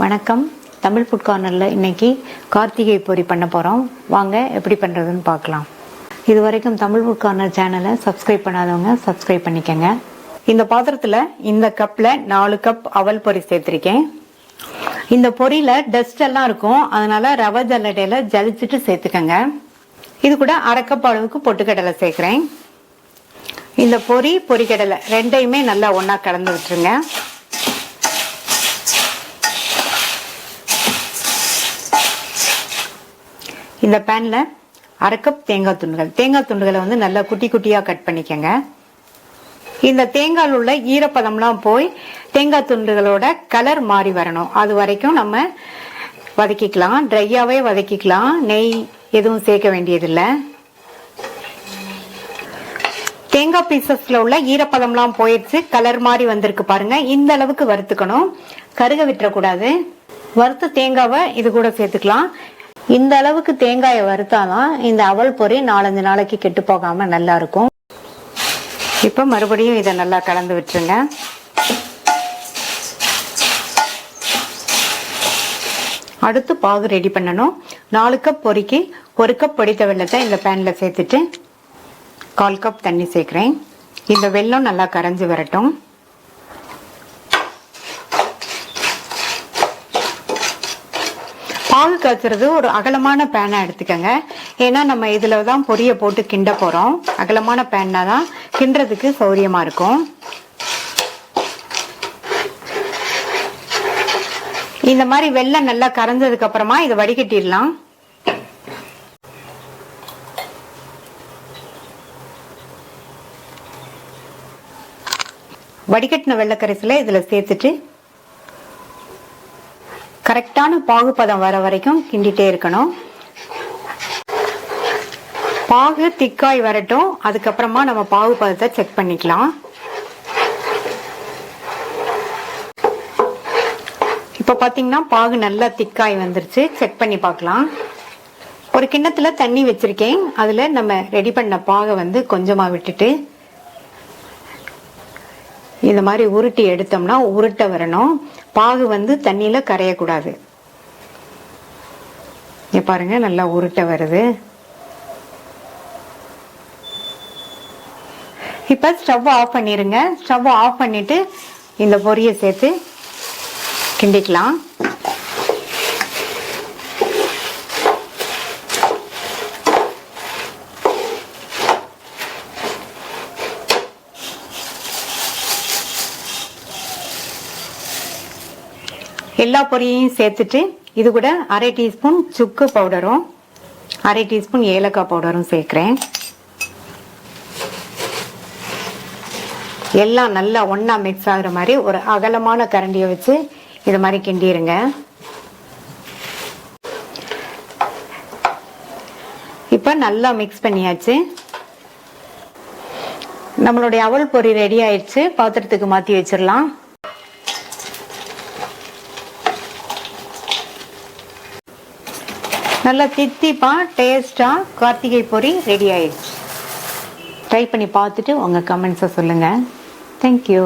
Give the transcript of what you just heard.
வணக்கம். தமிழ் ஃபுட் கார்னரில் இன்றைக்கி கார்த்திகை பொரி பண்ண போகிறோம். வாங்க எப்படி பண்ணுறதுன்னு பார்க்கலாம். இது வரைக்கும் தமிழ் ஃபுட் கார்னர் சேனலை சப்ஸ்கிரைப் பண்ணாதவங்க சப்ஸ்கிரைப் பண்ணிக்கோங்க. இந்த பாத்திரத்தில் இந்த கப்பில் 4 கப் அவல் பொரி சேர்த்துருக்கேன். இந்த பொரியில் டஸ்ட் எல்லாம் இருக்கும், அதனால் ரவை ஜல்லடையில் ஜலிச்சுட்டு சேர்த்துக்கங்க. இது கூட 1/2 கப் அளவுக்கு பொட்டுக்கடலை சேர்க்குறேன். இந்த பொரிக்கடலை ரெண்டையுமே நல்லா ஒன்றா கலந்து விட்டுருங்க. இந்த பேனில் 1/2 கப் தேங்காய் துண்டுகளை வந்து நல்லா குட்டி குட்டியாக கட் பண்ணிக்கோங்க. இந்த தேங்காயில் உள்ள ஈரப்பதம்லாம் போய் தேங்காய் துண்டுகளோட கலர் மாறி வரணும். அது வரைக்கும் நம்ம வதக்கிக்கலாம். ட்ரையாகவே வதக்கிக்கலாம், நெய் எதுவும் சேர்க்க வேண்டியதில்லை. தேங்காய் பீசஸ்ல உள்ள ஈரப்பதம்லாம் போயிடுச்சு, கலர் மாதிரி வந்திருக்கு பாருங்க. இந்த அளவுக்கு வறுத்துக்கணும், கருக விட்டுறக்கூடாது. வறுத்து தேங்காவை இது கூட சேர்த்துக்கலாம். இந்த அளவுக்கு தேங்காயை வறுத்தாதான் இந்த அவல் பொரி 4-5 நாளைக்கு கெட்டு போகாம நல்லா இருக்கும். இப்ப மறுபடியும் இதை நல்லா கலந்து விட்டுருங்க. அடுத்து பாகு ரெடி பண்ணணும். 4 கப் பொரிக்கு 1 கப் பொடித்த வெல்லத்தை இந்த பேன்ல சேர்த்துட்டு 1/4 கப் தண்ணி சேர்க்கிறேன். இந்த வெல்லம் நல்லா கரைஞ்சி வரட்டும். பாகு காய்ச்சறது ஒரு அகலமான பேனை எடுத்துக்கங்க. ஏன்னா நம்ம இதுல தான் பொரியை போட்டு கிண்ட போறோம். அகலமான பேன்னா தான் கிண்டுறதுக்கு சௌரியமா இருக்கும். இந்த மாதிரி வெல்லம் நல்லா கரைஞ்சதுக்கு அப்புறமா இதை வடிகட்டிடலாம். வடிகட்டின வெள்ளக்கரைசலை இதுல சேர்த்துட்டு கரெக்டான பாகுபதம் வர வரைக்கும் கிண்டிட்டே இருக்கணும். பாகு திக்காய் வரட்டும், அதுக்கப்புறமா நம்ம பாகுபதத்தை செக் பண்ணிக்கலாம். இப்ப பாத்தீங்கன்னா பாகு நல்லா திக்காய் வந்துருச்சு. செக் பண்ணி பார்க்கலாம். ஒரு கிண்ணத்துல தண்ணி வச்சிருக்கேன். அதுல நம்ம ரெடி பண்ண பாகை வந்து கொஞ்சமா விட்டுட்டு இந்த மாதிரி உருட்டி எடுத்தோம்னா உருட்ட வரணும். பாகு வந்து தண்ணியில கரையக்கூடாது. பாருங்க, நல்லா உருட்ட வருது. இப்ப ஸ்டவ் ஆஃப் பண்ணிருங்க. ஸ்டவ் ஆஃப் பண்ணிட்டு இந்த பொரியை சேர்த்து கிண்டிக்கலாம். எல்லா பொரியையும் சேர்த்துட்டு இது கூட 1/2 டீஸ்பூன் சுக்கு பவுடரும் 1/2 டீஸ்பூன் ஏலக்காய் பவுடரும் சேர்க்கிறேன். எல்லாம் நல்லா ஒண்ணா மிக்ஸ் ஆகுற மாதிரி ஒரு அகலமான கரண்டியை வச்சு இது மாதிரி கிண்டிருங்க. இப்ப நல்லா மிக்ஸ் பண்ணியாச்சு. நம்மளுடைய அவல் பொரி ரெடி ஆயிடுச்சு. பாத்திரத்துக்கு மாத்தி வச்சிடலாம். நல்லா தித்திப்பா டேஸ்டா கார்த்திகை பொரி ரெடி ஆயிடுச்சு. ட்ரை பண்ணி பார்த்துட்டு உங்க கமெண்ட்ஸை சொல்லுங்க. தேங்க்யூ.